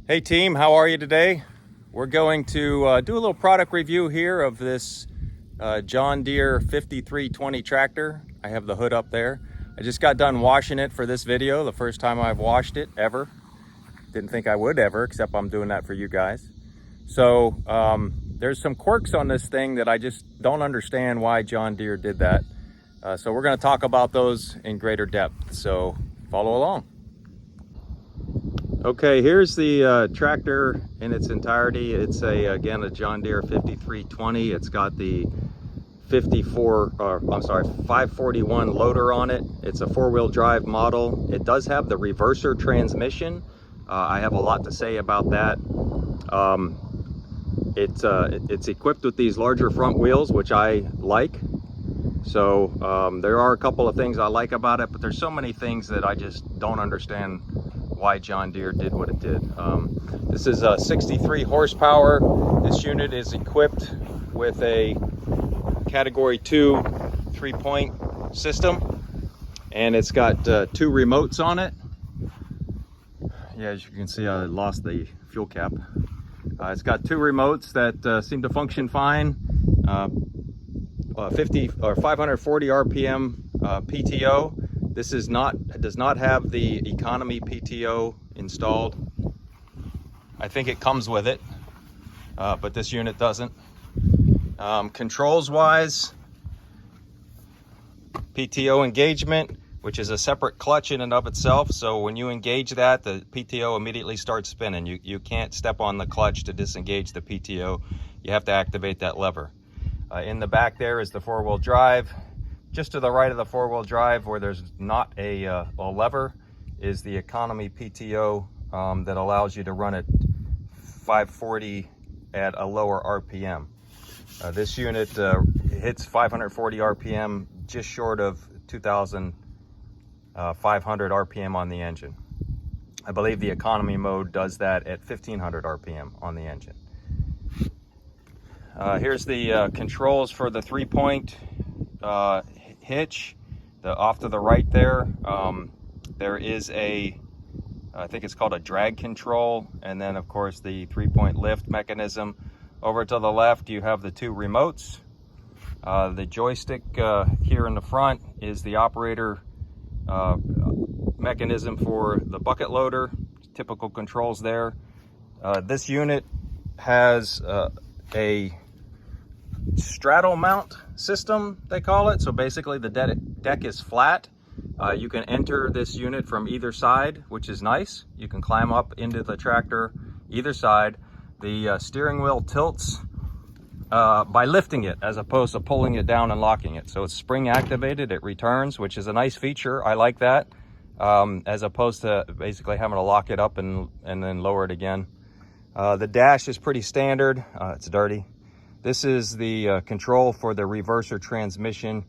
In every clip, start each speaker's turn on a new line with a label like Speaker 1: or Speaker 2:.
Speaker 1: Hey team, how are you today? We're going to do a little product review here of this John Deere 5320 tractor. I have the hood up there. I just got done washing it for this video, the first time I've washed it ever. Didn't think I would ever, except I'm doing that for you guys. So there's some quirks on this thing that I just don't understand why John Deere did that. So we're going to talk about those in greater depth, so follow along. Okay, here's the tractor in its entirety. It's again a John Deere 5320. It's got the 541 loader on it. It's a four-wheel drive model. It does have the reverser transmission. I have a lot to say about that. It's equipped with these larger front wheels, which I like. So there are a couple of things I like about it, but there's so many things that I just don't understand why John Deere did what it did. This is a 63 horsepower. This unit is equipped with a category 2 3-point system, and it's got 2 remotes on it. Yeah, as you can see, I lost the fuel cap. It's got 2 remotes that seem to function fine. 50 or 540 RPM PTO. This does not have the economy PTO installed. I think it comes with it, but this unit doesn't. Controls wise, PTO engagement, which is a separate clutch in and of itself. So when you engage that, the PTO immediately starts spinning. You can't step on the clutch to disengage the PTO. You have to activate that lever. In the back there is the four-wheel drive. Just to the right of the four-wheel drive, where there's not a lever, is the economy PTO that allows you to run at 540 at a lower RPM. This unit hits 540 RPM, just short of 2,500 RPM on the engine. I believe the economy mode does that at 1,500 RPM on the engine. Here's the controls for the 3-point hitch. Off to the right there, there is I think it's called a drag control, and then of course the 3-point lift mechanism. Over to the left you have the 2 remotes. The joystick here in the front is the operator mechanism for the bucket loader. Typical controls there. This unit has a straddle mount system, they call it. So basically the deck is flat. You can enter this unit from either side, which is nice. You can climb up into the tractor either side. The steering wheel tilts by lifting it as opposed to pulling it down and locking it. So it's spring activated, it returns, which is a nice feature. I like that, as opposed to basically having to lock it up and then lower it again. The dash is pretty standard. It's dirty. This is the control for the reverser transmission.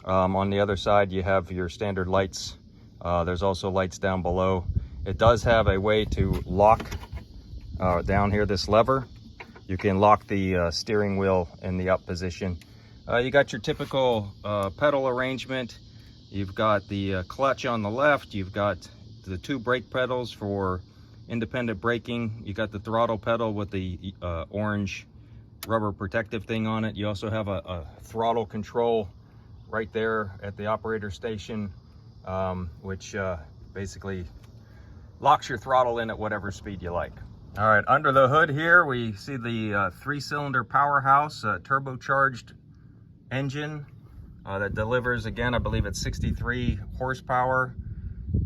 Speaker 1: On the other side, you have your standard lights. There's also lights down below. It does have a way to lock down here, this lever. You can lock the steering wheel in the up position. You got your typical pedal arrangement. You've got the clutch on the left. You've got the 2 brake pedals for independent braking. You got the throttle pedal with the orange rubber protective thing on it. You also have a throttle control right there at the operator station, which basically locks your throttle in at whatever speed you like. All right, under the hood here we see the 3-cylinder powerhouse turbocharged engine that delivers, again, I believe it's 63 horsepower.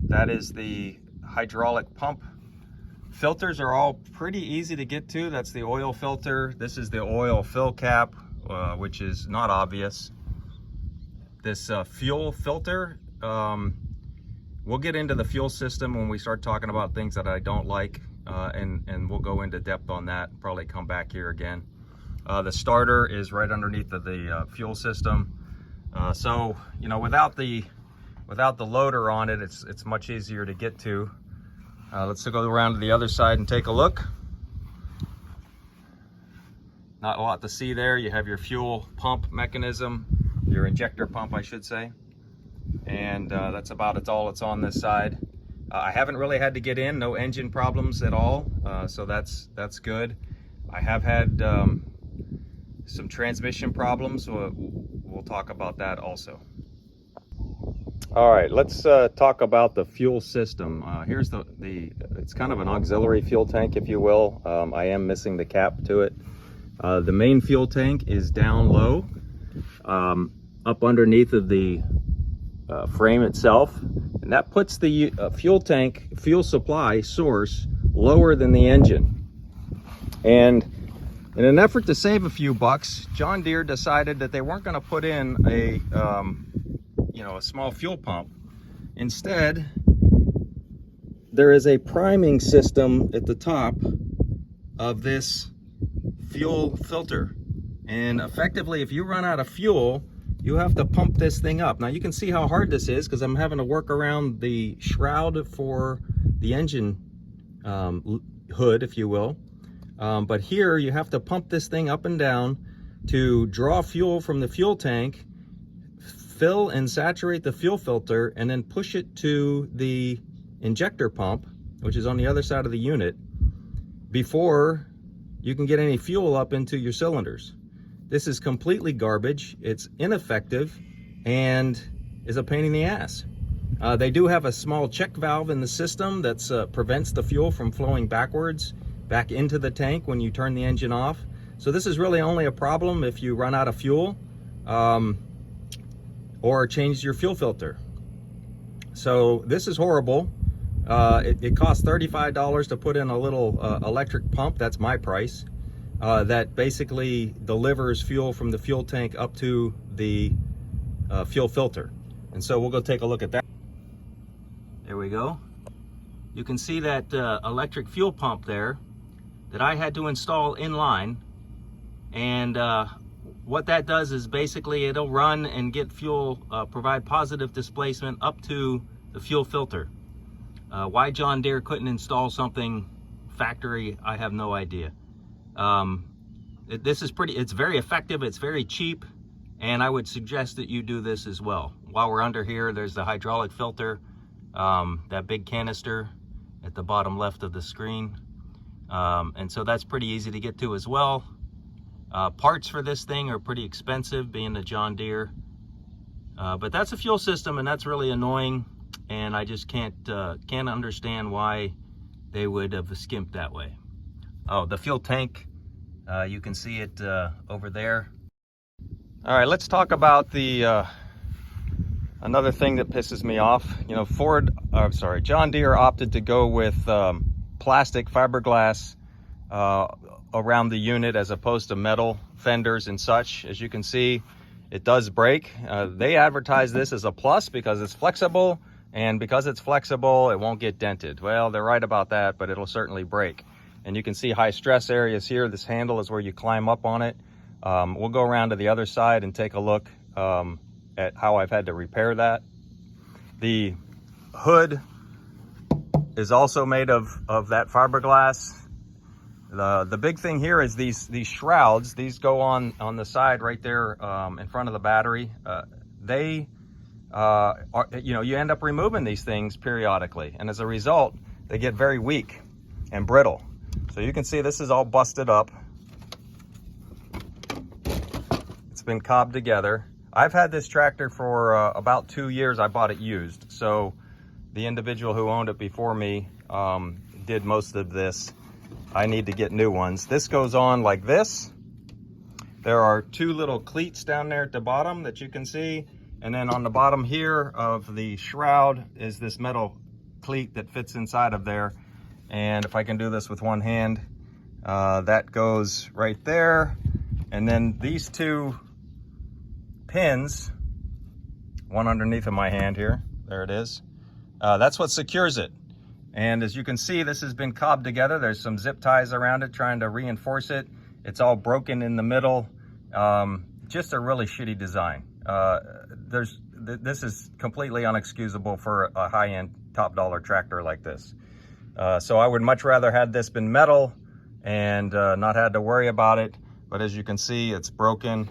Speaker 1: That is the hydraulic pump. Filters are all pretty easy to get to. That's the oil filter. This is the oil fill cap, which is not obvious. This fuel filter, we'll get into the fuel system when we start talking about things that I don't like, and we'll go into depth on that, probably come back here again. The starter is right underneath the fuel system. So, you know, without the loader on it, it's much easier to get to. Let's go around to the other side and take a look. Not a lot to see there. You have your fuel pump mechanism, your injector pump, I should say. And that's about all it's on this side. I haven't really had to get in, no engine problems at all, so that's good. I have had some transmission problems. We'll talk about that also. All right, let's talk about the fuel system. Here's it's kind of an auxiliary fuel tank, if you will. I am missing the cap to it. The main fuel tank is down low, up underneath of the frame itself, and that puts the fuel supply source lower than the engine. And in an effort to save a few bucks, John Deere decided that they weren't going to put in a small fuel pump. Instead, there is a priming system at the top of this fuel filter, and effectively, if you run out of fuel, you have to pump this thing up. Now you can see how hard this is because I'm having to work around the shroud for the engine hood, if you will. But here you have to pump this thing up and down to draw fuel from the fuel tank, fill and saturate the fuel filter, and then push it to the injector pump, which is on the other side of the unit, before you can get any fuel up into your cylinders. This is completely garbage. It's ineffective and is a pain in the ass. They do have a small check valve in the system that prevents the fuel from flowing backwards back into the tank when you turn the engine off. So this is really only a problem if you run out of fuel or change your fuel filter. So this is horrible. It costs $35 to put in a little electric pump. That's my price. That basically delivers fuel from the fuel tank up to the fuel filter. And so we'll go take a look at that. There we go. You can see that electric fuel pump there that I had to install in line. And what that does is basically it'll run and get fuel, provide positive displacement up to the fuel filter. Why John Deere couldn't install something factory, I have no idea. This is it's very effective, it's very cheap, and I would suggest that you do this as well. While we're under here, there's the hydraulic filter, that big canister at the bottom left of the screen. And so that's pretty easy to get to as well. Parts for this thing are pretty expensive, being a John Deere. But that's a fuel system, and that's really annoying, and I just can't understand why they would have skimped that way. Oh, the fuel tank, you can see it over there. All right, let's talk about the another thing that pisses me off. You know, John Deere opted to go with plastic fiberglass around the unit as opposed to metal fenders and such. As you can see, it does break. They advertise this as a plus because it's flexible, and because it's flexible, it won't get dented. Well, they're right about that, but it'll certainly break. And you can see high stress areas here. This handle is where you climb up on it. We'll go around to the other side and take a look at how I've had to repair that. The hood is also made of that fiberglass. The big thing here is these shrouds. These go on the side right there in front of the battery. They are, you end up removing these things periodically, and as a result, they get very weak and brittle. So you can see this is all busted up. It's been cobbed together. I've had this tractor for about 2 years. I bought it used. So the individual who owned it before me did most of this. I need to get new ones. This goes on like this. There are 2 little cleats down there at the bottom that you can see. And then on the bottom here of the shroud is this metal cleat that fits inside of there. And if I can do this with one hand, that goes right there. And then these 2 pins, one underneath of my hand here, there it is. That's what secures it. And as you can see, this has been cobbed together. There's some zip ties around it trying to reinforce it. It's all broken in the middle. Just a really shitty design. This is completely unexcusable for a high-end top dollar tractor like this. So I would much rather had this been metal and not had to worry about it. But as you can see, it's broken.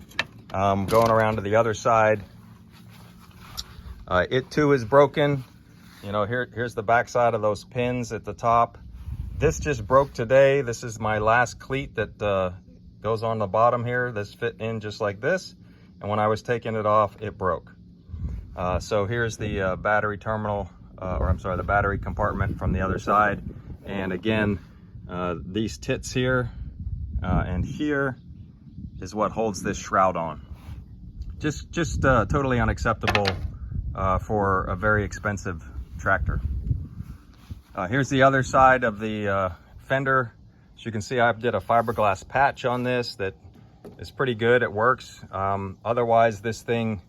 Speaker 1: Going around to the other side, it too is broken. You know, here's the back side of those pins at the top. This just broke today. This is my last cleat that goes on the bottom here. This fit in just like this. And when I was taking it off, it broke. So here's the battery terminal, or I'm sorry, the battery compartment from the other side. And again, these tits here and here is what holds this shroud on. Just totally unacceptable for a very expensive tractor. Here's the other side of the fender. As you can see, I did a fiberglass patch on this that is pretty good. It works. Otherwise, this thing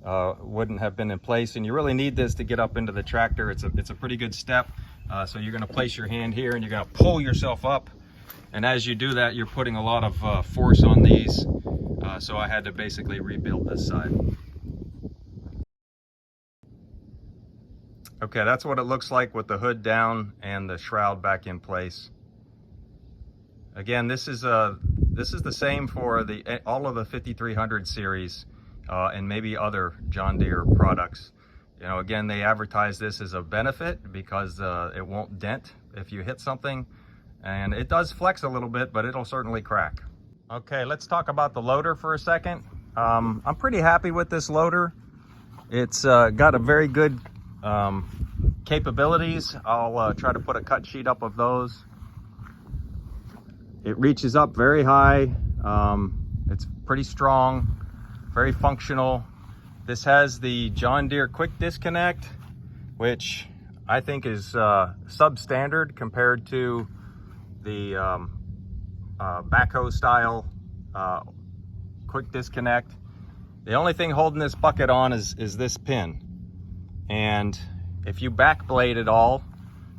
Speaker 1: wouldn't have been in place, and you really need this to get up into the tractor. It's a pretty good step. So you're going to place your hand here and you're going to pull yourself up, and as you do that, you're putting a lot of force on these. So I had to basically rebuild this side. Okay, that's what it looks like with the hood down and the shroud back in place. Again, this is the same for all of the 5300 series and maybe other John Deere products. You know, again, they advertise this as a benefit because it won't dent if you hit something, and it does flex a little bit, but it'll certainly crack. Okay, let's talk about the loader for a second. I'm pretty happy with this loader. It's got a very good capabilities. I'll try to put a cut sheet up of those. It reaches up very high. It's pretty strong, very functional. This has the John Deere quick disconnect, which I think is substandard compared to the backhoe style quick disconnect. The only thing holding this bucket on is this pin, and if you backblade it all,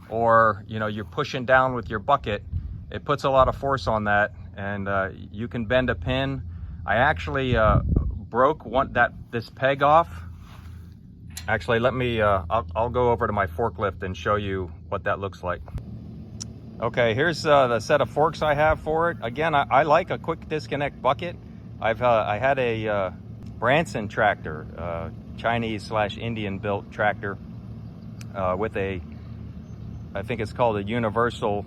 Speaker 1: or you know, you're pushing down with your bucket, it puts a lot of force on that, and you can bend a pin. I actually broke this peg off. Actually, let me I'll go over to my forklift and show you what that looks like. Okay, here's the set of forks I have for it. Again, I like a quick disconnect bucket. I had a Branson tractor, Chinese/Indian built tractor with I think it's called a universal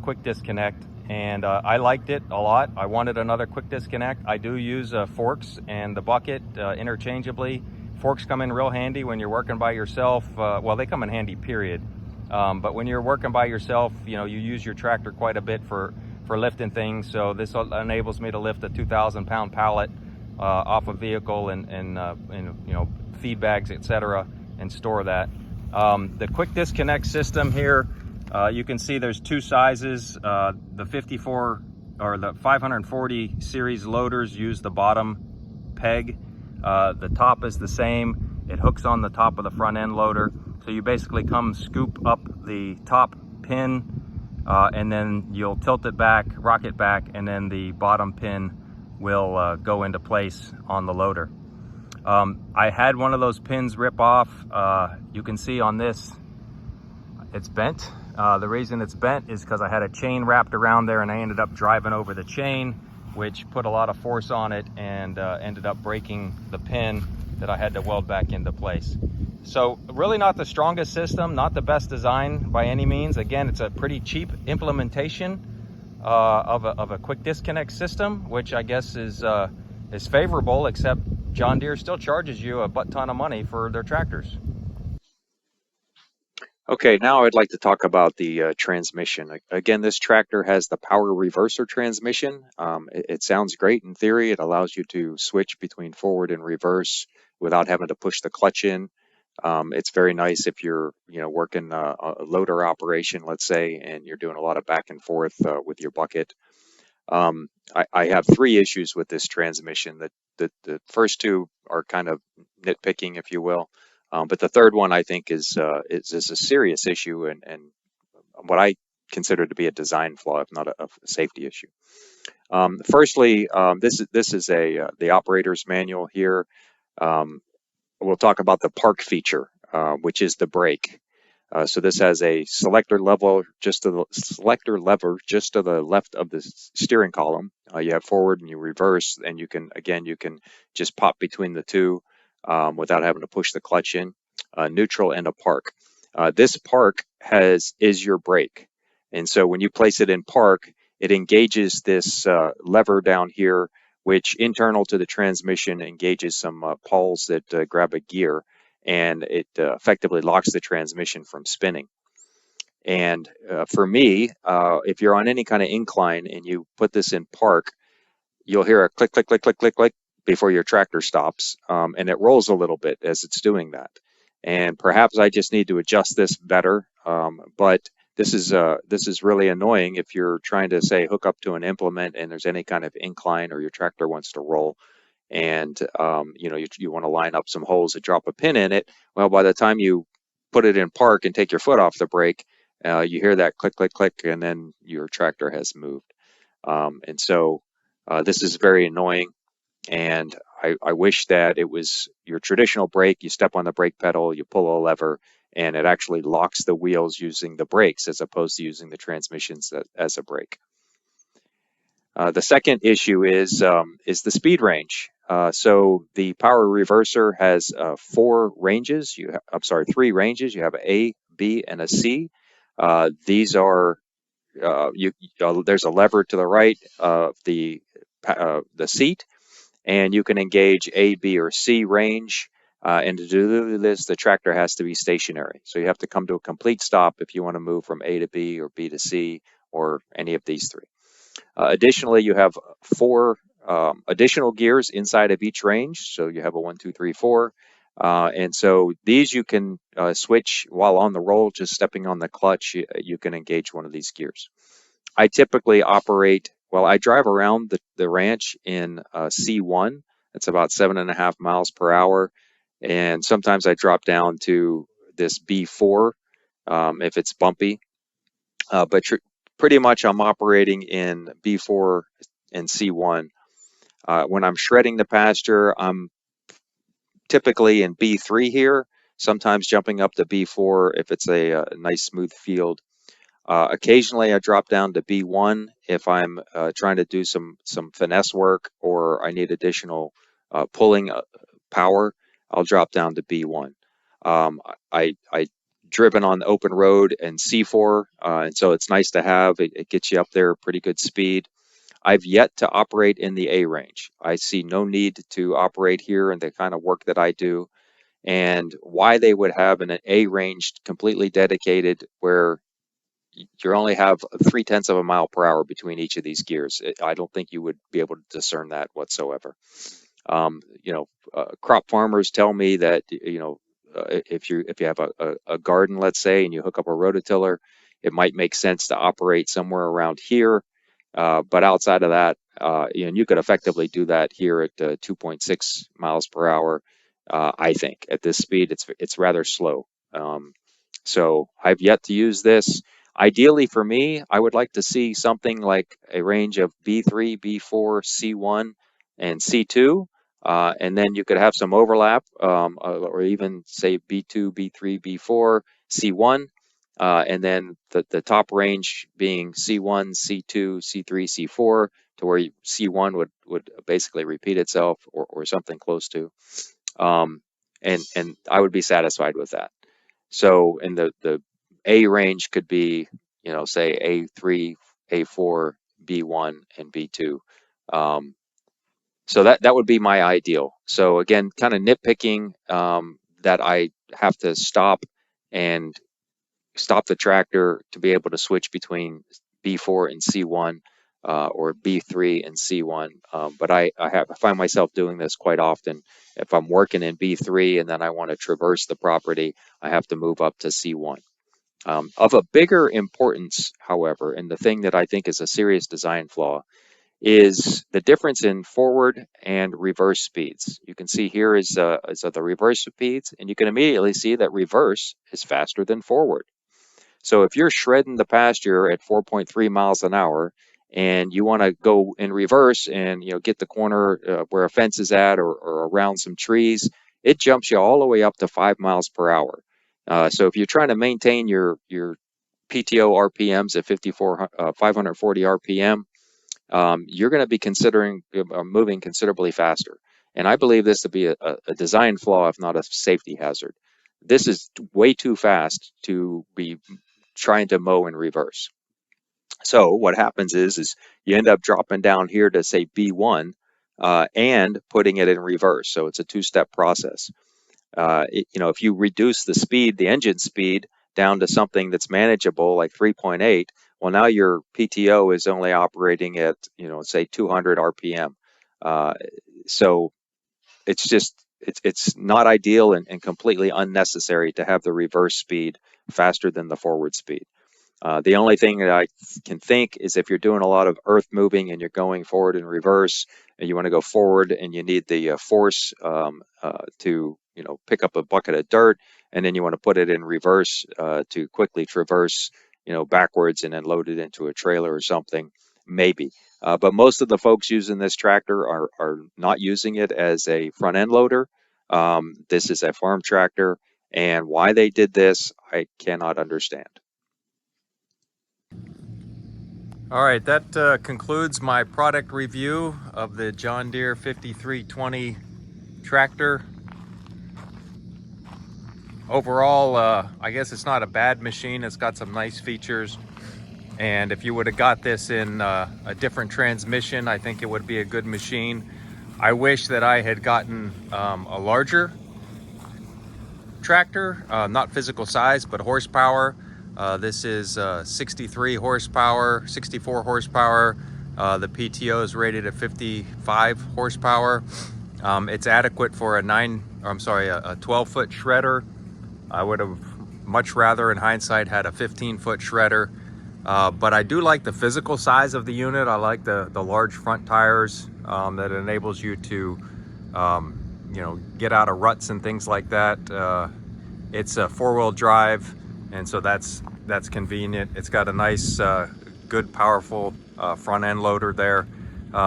Speaker 1: quick disconnect, and I liked it a lot. I wanted another quick disconnect. I do use forks and the bucket interchangeably. Forks come in real handy when you're working by yourself. Well, they come in handy, period. But when you're working by yourself, you know, you use your tractor quite a bit for lifting things. So this enables me to lift a 2,000-pound pallet off a vehicle and you know, feed bags, etc., and store that. The quick disconnect system here, you can see there's two sizes. The 54 or the 540 series loaders use the bottom peg. The top is the same. It hooks on the top of the front end loader. So you basically come scoop up the top pin, and then you'll tilt it back, rock it back, and then the bottom pin will go into place on the loader. I had one of those pins rip off. You can see on this, it's bent. The reason it's bent is because I had a chain wrapped around there, and I ended up driving over the chain, which put a lot of force on it and ended up breaking the pin that I had to weld back into place. So really not the strongest system, not the best design by any means. Again, it's a pretty cheap implementation of a quick disconnect system, which I guess is favorable, except John Deere still charges you a butt ton of money for their tractors.
Speaker 2: Okay, now I'd like to talk about the transmission. Again, this tractor has the PowrReverser transmission. It sounds great in theory. It allows you to switch between forward and reverse without having to push the clutch in. It's very nice if you're, you know, working a loader operation, let's say, and you're doing a lot of back and forth with your bucket. I have three issues with this transmission. The first two are kind of nitpicking, if you will. But the third one, I think, is a serious issue and what I consider to be a design flaw, if not a safety issue. Firstly, this is the operator's manual here. We'll talk about the park feature, which is the brake. So this has a selector lever just to the left of the steering column. You have forward and you reverse, and you can just pop between the two without having to push the clutch in. neutral, and a park. This park is your brake. And so when you place it in park, it engages this lever down here, which internal to the transmission engages some pawls that grab a gear, and it effectively locks the transmission from spinning. And for me, if you're on any kind of incline and you put this in park, you'll hear a click, click, click, click, click, click before your tractor stops, and it rolls a little bit as it's doing that. And perhaps I just need to adjust this better, but this is really annoying if you're trying to say hook up to an implement and there's any kind of incline or your tractor wants to roll, and you want to line up some holes to drop a pin in it. Well, by the time you put it in park and take your foot off the brake, you hear that click, click, click, and then your tractor has moved. And so this is very annoying, and I wish that it was your traditional brake. You step on the brake pedal, you pull a lever, and it actually locks the wheels using the brakes as opposed to using the transmissions as a brake. The second issue is the speed range. So the PowrReverser has three ranges. You have a A, B, and a C. These are there's a lever to the right of the seat, and you can engage A, B, or C range. And to do this, the tractor has to be stationary. So you have to come to a complete stop if you want to move from A to B or B to C or any of these three. Additionally, you have four additional gears inside of each range. So you have a 1, 2, 3, 4. And so these you can switch while on the roll, just stepping on the clutch, you can engage one of these gears. I typically I drive around the ranch in C1. It's about 7.5 miles per hour. And sometimes I drop down to this B4 if it's bumpy. But pretty much I'm operating in B4 and C1. When I'm shredding the pasture, I'm typically in B3 here, sometimes jumping up to B4 if it's a nice smooth field. Occasionally I drop down to B1 if I'm trying to do some finesse work or I need additional pulling power. I'll drop down to B1. I driven on the open road and C4, and so it's nice to have. It gets you up there pretty good speed. I've yet to operate in the A range. I see no need to operate here in the kind of work that I do, and why they would have an A range completely dedicated where you only have 0.3 of a mile per hour between each of these gears. I don't think you would be able to discern that whatsoever. Crop farmers tell me that if you have a garden, let's say, and you hook up a rototiller, it might make sense to operate somewhere around here. But outside of that, you could effectively do that here at 2.6 miles per hour. I think at this speed, it's rather slow. So I've yet to use this. Ideally for me, I would like to see something like a range of B3, B4, C1, and C2. And then you could have some overlap, or even say B2, B3, B4, C1. And then the top range being C1, C2, C3, C4, to where C1 would basically repeat itself or something close to. And I would be satisfied with that. So in the A range could be, say A3, A4, B1, and B2. So that would be my ideal. So again, kind of nitpicking that I have to stop the tractor to be able to switch between B4 and C1 or B3 and C1. But I find myself doing this quite often. If I'm working in B3 and then I want to traverse the property, I have to move up to C1. Of a bigger importance, however, and the thing that I think is a serious design flaw, is the difference in forward and reverse speeds. You can see here is the reverse speeds, and you can immediately see that reverse is faster than forward. So if you're shredding the pasture at 4.3 miles an hour and you want to go in reverse and get the corner where a fence is at or around some trees, it jumps you all the way up to 5 miles per hour. So if you're trying to maintain your PTO RPMs at 540 RPM, you're going to be considering moving considerably faster. And I believe this to be a design flaw, if not a safety hazard. This is way too fast to be trying to mow in reverse. So what happens is you end up dropping down here to say B1 and putting it in reverse. So it's a two-step process. If you reduce the speed, the engine speed, down to something that's manageable, like 3.8, well, now your PTO is only operating at, say 200 RPM. So it's not ideal and completely unnecessary to have the reverse speed faster than the forward speed. The only thing that I can think is if you're doing a lot of earth moving and you're going forward and reverse, and you want to go forward and you need the force to pick up a bucket of dirt, and then you want to put it in reverse to quickly traverse backwards and then load it into a trailer or something, maybe. But most of the folks using this tractor are not using it as a front end loader. This is a farm tractor, and why they did this, I cannot understand.
Speaker 1: All right, that concludes my product review of the John Deere 5320 tractor. Overall, I guess it's not a bad machine. It's got some nice features. And if you would have got this in a different transmission, I think it would be a good machine. I wish that I had gotten a larger tractor, not physical size, but horsepower. This is 63 horsepower, 64 horsepower. The PTO is rated at 55 horsepower. It's adequate for a 12-foot shredder. I would have much rather, in hindsight, had a 15-foot shredder. But I do like the physical size of the unit. I like the large front tires that enables you to get out of ruts and things like that. It's a four-wheel drive, and so that's convenient. It's got a nice, good, powerful front end loader there.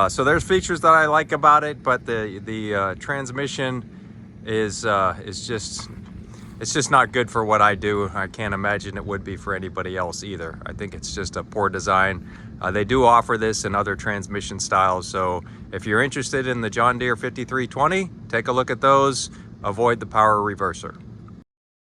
Speaker 1: So there's features that I like about it, but the transmission is just not good for what I do. I can't imagine it would be for anybody else either. I think it's just a poor design. They do offer this in other transmission styles, so if you're interested in the John Deere 5320, take a look at those. Avoid the PowrReverser.